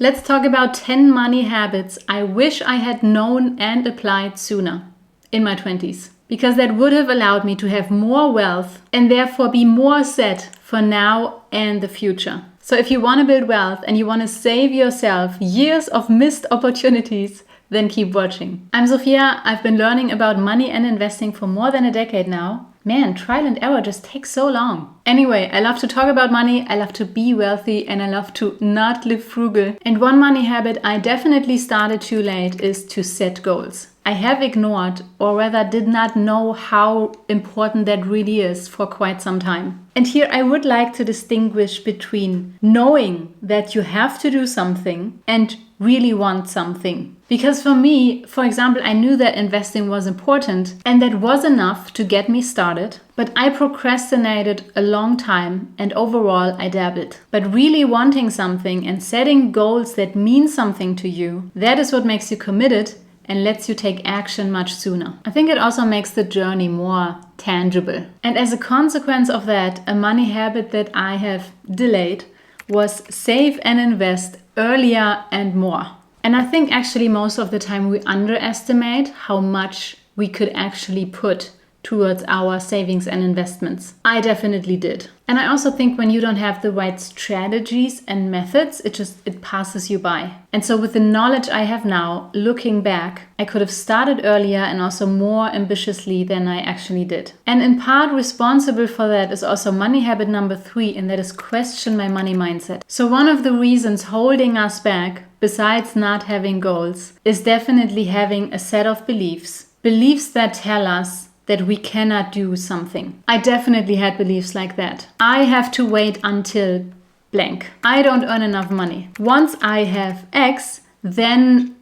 Let's talk about 10 money habits I wish I had known and applied sooner in my 20s, because that would have allowed me to have more wealth and therefore be more set for now and the future. So if you want to build wealth and you want to save yourself years of missed opportunities, then keep watching. I'm Sophia. I've been learning about money and investing for more than a decade now. Man, trial and error just takes so long. Anyway, I love to talk about money, I love to be wealthy, and I love to not live frugal. And one money habit I definitely started too late is to set goals. I have ignored, or rather did not know how important that really is for quite some time. And here I would like to distinguish between knowing that you have to do something and really want something. Because for me, for example, I knew that investing was important and that was enough to get me started, but I procrastinated a long time and overall I dabbled. But really wanting something and setting goals that mean something to you, that is what makes you committed and lets you take action much sooner. I think it also makes the journey more tangible. And as a consequence of that, a money habit that I have delayed was save and invest earlier and more. And I think actually most of the time we underestimate how much we could actually put towards our savings and investments. I definitely did. And I also think when you don't have the right strategies and methods, it passes you by. And so with the knowledge I have now, looking back, I could have started earlier and also more ambitiously than I actually did. And in part responsible for that is also money habit number 3, and that is question my money mindset. So one of the reasons holding us back, besides not having goals, is definitely having a set of beliefs that tell us that we cannot do something. I definitely had beliefs like that. I have to wait until blank. I don't earn enough money. Once I have X, then ...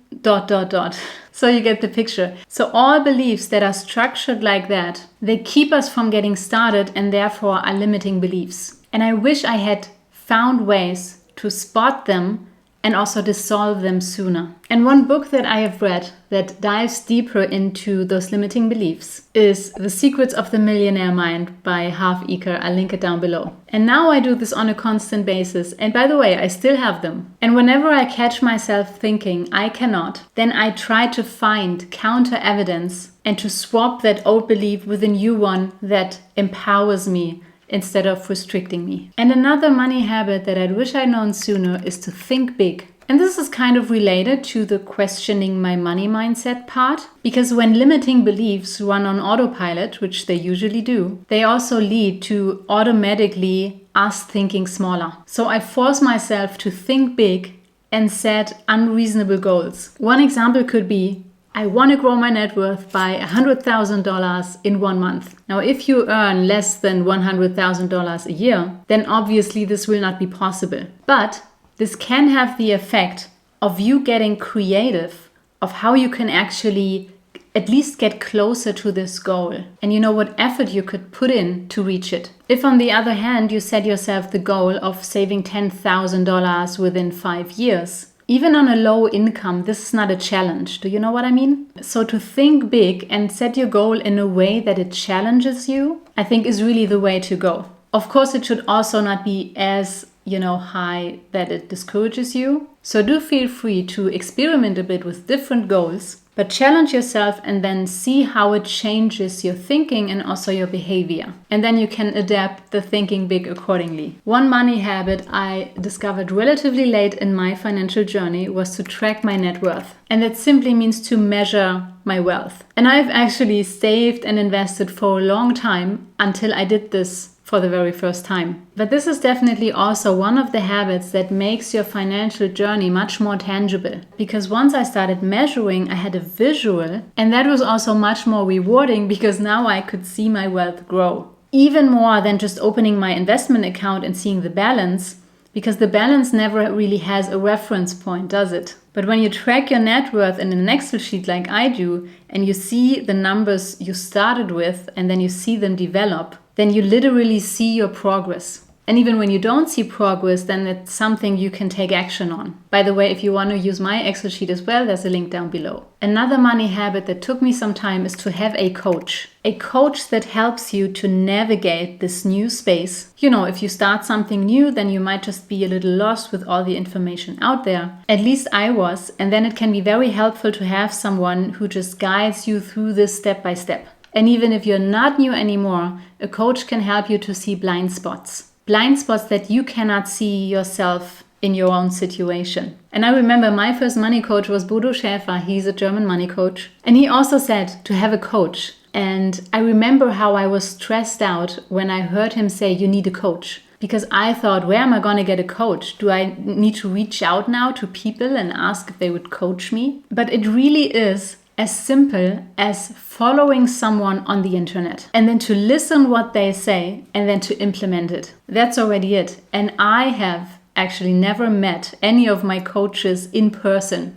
So you get the picture. So all beliefs that are structured like that, they keep us from getting started and therefore are limiting beliefs. And I wish I had found ways to spot them and also dissolve them sooner. And one book that I have read that dives deeper into those limiting beliefs is The Secrets of the Millionaire Mind by Harv Eker. I'll link it down below. And now I do this on a constant basis. And by the way, I still have them. And whenever I catch myself thinking I cannot, then I try to find counter evidence and to swap that old belief with a new one that empowers me instead of restricting me. And another money habit that I wish I'd known sooner is to think big. And this is kind of related to the questioning my money mindset part, because when limiting beliefs run on autopilot, which they usually do, they also lead to automatically us thinking smaller. So I force myself to think big and set unreasonable goals. One example could be, I want to grow my net worth by $100,000 in 1 month. Now, if you earn less than $100,000 a year, then obviously this will not be possible. But this can have the effect of you getting creative of how you can actually at least get closer to this goal. And you know what effort you could put in to reach it. If on the other hand, you set yourself the goal of saving $10,000 within 5 years, even on a low income, this is not a challenge. Do you know what I mean? So to think big and set your goal in a way that it challenges you, I think is really the way to go. Of course, it should also not be as, high that it discourages you. So do feel free to experiment a bit with different goals, but challenge yourself and then see how it changes your thinking and also your behavior. And then you can adapt the thinking big accordingly. One money habit I discovered relatively late in my financial journey was to track my net worth. And that simply means to measure my wealth. And I've actually saved and invested for a long time until I did this for the very first time. But this is definitely also one of the habits that makes your financial journey much more tangible. Because once I started measuring, I had a visual, and that was also much more rewarding because now I could see my wealth grow. Even more than just opening my investment account and seeing the balance, because the balance never really has a reference point, does it? But when you track your net worth in an Excel sheet like I do, and you see the numbers you started with, and then you see them develop, then you literally see your progress. And even when you don't see progress, then it's something you can take action on. By the way, if you want to use my Excel sheet as well, there's a link down below. Another money habit that took me some time is to have a coach. A coach that helps you to navigate this new space. If you start something new, then you might just be a little lost with all the information out there. At least I was. And then it can be very helpful to have someone who just guides you through this step by step. And even if you're not new anymore, a coach can help you to see blind spots. Blind spots that you cannot see yourself in your own situation. And I remember my first money coach was Bodo Schäfer. He's a German money coach. And he also said to have a coach. And I remember how I was stressed out when I heard him say, you need a coach. Because I thought, where am I going to get a coach? Do I need to reach out now to people and ask if they would coach me? But it really is as simple as following someone on the internet and then to listen what they say and then to implement it. That's already it. And I have actually never met any of my coaches in person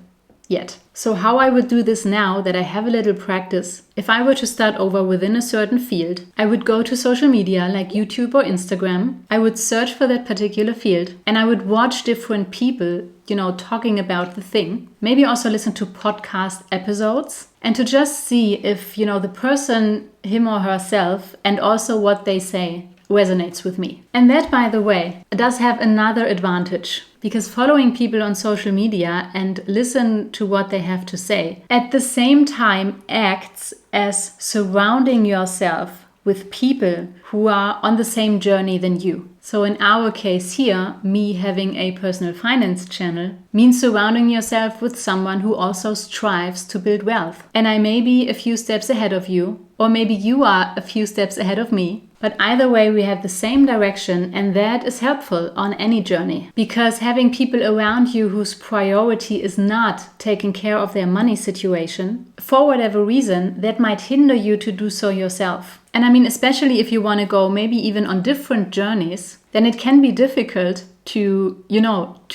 yet. So how I would do this now that I have a little practice, if I were to start over within a certain field, I would go to social media like YouTube or Instagram. I would search for that particular field and I would watch different people, talking about the thing. Maybe also listen to podcast episodes and to just see if, the person, him or herself, and also what they say resonates with me. And that, by the way, does have another advantage, because following people on social media and listen to what they have to say at the same time acts as surrounding yourself with people who are on the same journey than you. So in our case here, me having a personal finance channel means surrounding yourself with someone who also strives to build wealth. And I may be a few steps ahead of you, or maybe you are a few steps ahead of me. But either way, we have the same direction, and that is helpful on any journey. Because having people around you whose priority is not taking care of their money situation, for whatever reason, that might hinder you to do so yourself. And I mean, especially if you want to go maybe even on different journeys, then it can be difficult to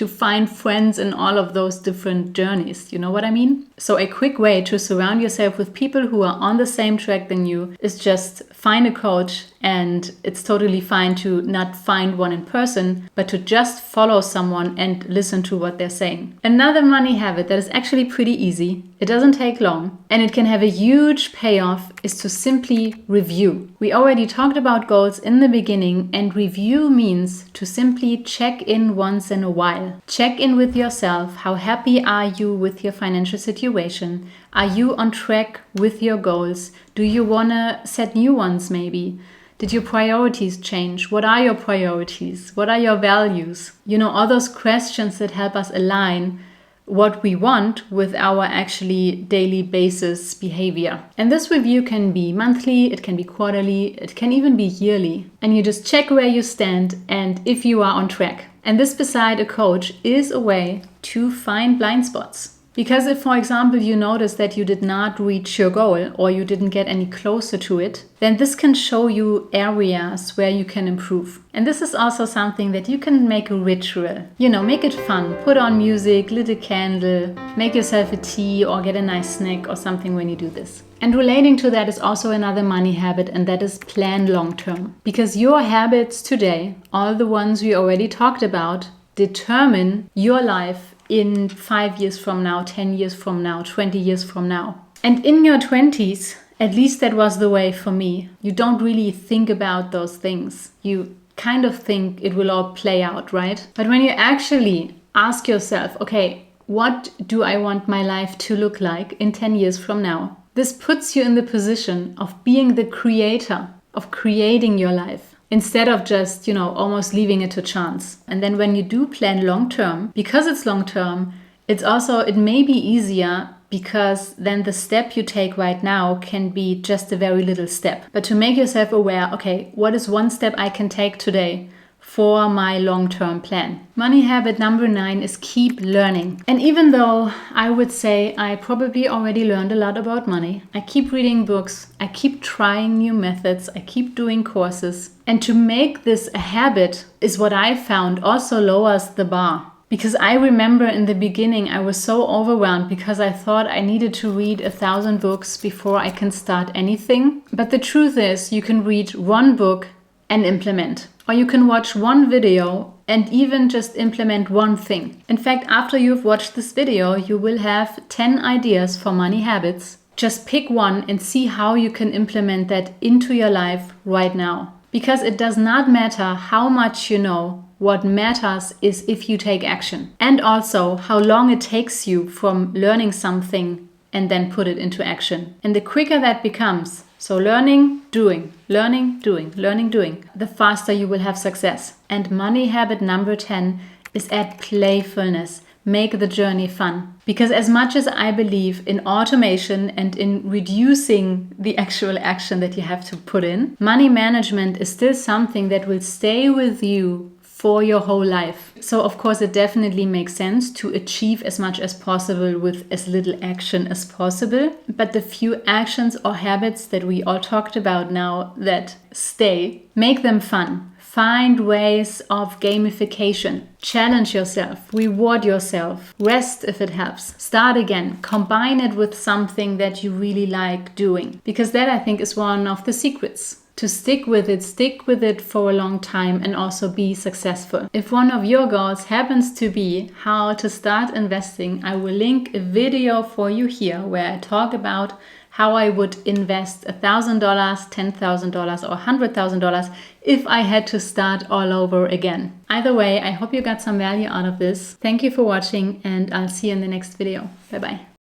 find friends in all of those different journeys. You know what I mean? So a quick way to surround yourself with people who are on the same track than you is just find a coach, and it's totally fine to not find one in person, but to just follow someone and listen to what they're saying. Another money habit that is actually pretty easy, it doesn't take long, and it can have a huge payoff is to simply review. We already talked about goals in the beginning, and review means to simply check in once in a while. Check in with yourself. How happy are you with your financial situation? Are you on track with your goals? Do you want to set new ones maybe? Did your priorities change? What are your priorities? What are your values? All those questions that help us align what we want with our actually daily basis behavior. And this review can be monthly, it can be quarterly, it can even be yearly. And you just check where you stand and if you are on track. And this, beside a coach, is a way to find blind spots. Because if, for example, you notice that you did not reach your goal or you didn't get any closer to it, then this can show you areas where you can improve. And this is also something that you can make a ritual. Make it fun. Put on music, lit a candle, make yourself a tea or get a nice snack or something when you do this. And relating to that is also another money habit, and that is plan long term. Because your habits today, all the ones we already talked about, determine your life in 5 years from now, 10 years from now, 20 years from now. And in your 20s, at least that was the way for me, you don't really think about those things. You kind of think it will all play out, right? But when you actually ask yourself, okay, what do I want my life to look like in 10 years from now? This puts you in the position of being the creator, of creating your life. Instead of just, almost leaving it to chance. And then when you do plan long term, because it's long term, it may be easier because then the step you take right now can be just a very little step. But to make yourself aware, okay, what is one step I can take today for my long-term plan? Money habit number 9 is keep learning. And even though I would say I probably already learned a lot about money, I keep reading books, I keep trying new methods, I keep doing courses. And to make this a habit is what I found also lowers the bar. Because I remember in the beginning I was so overwhelmed because I thought I needed to read 1,000 books before I can start anything. But the truth is you can read one book and implement. Or you can watch one video and even just implement one thing. In fact, after you've watched this video, you will have 10 ideas for money habits. Just pick one and see how you can implement that into your life right now. Because it does not matter how much you know. What matters is if you take action. And also how long it takes you from learning something and then put it into action. And the quicker that becomes, so learning, doing, learning, doing, learning, doing, the faster you will have success. And money habit number 10 is add playfulness. Make the journey fun. Because as much as I believe in automation and in reducing the actual action that you have to put in, money management is still something that will stay with you for your whole life. So of course it definitely makes sense to achieve as much as possible with as little action as possible. But the few actions or habits that we all talked about now that stay, make them fun. Find ways of gamification. Challenge yourself. Reward yourself. Rest if it helps. Start again. Combine it with something that you really like doing. Because that, I think, is one of the secrets. To stick with it for a long time and also be successful. If one of your goals happens to be how to start investing, I will link a video for you here where I talk about how I would invest $1,000, $10,000 or $100,000 if I had to start all over again. Either way, I hope you got some value out of this. Thank you for watching and I'll see you in the next video. Bye bye.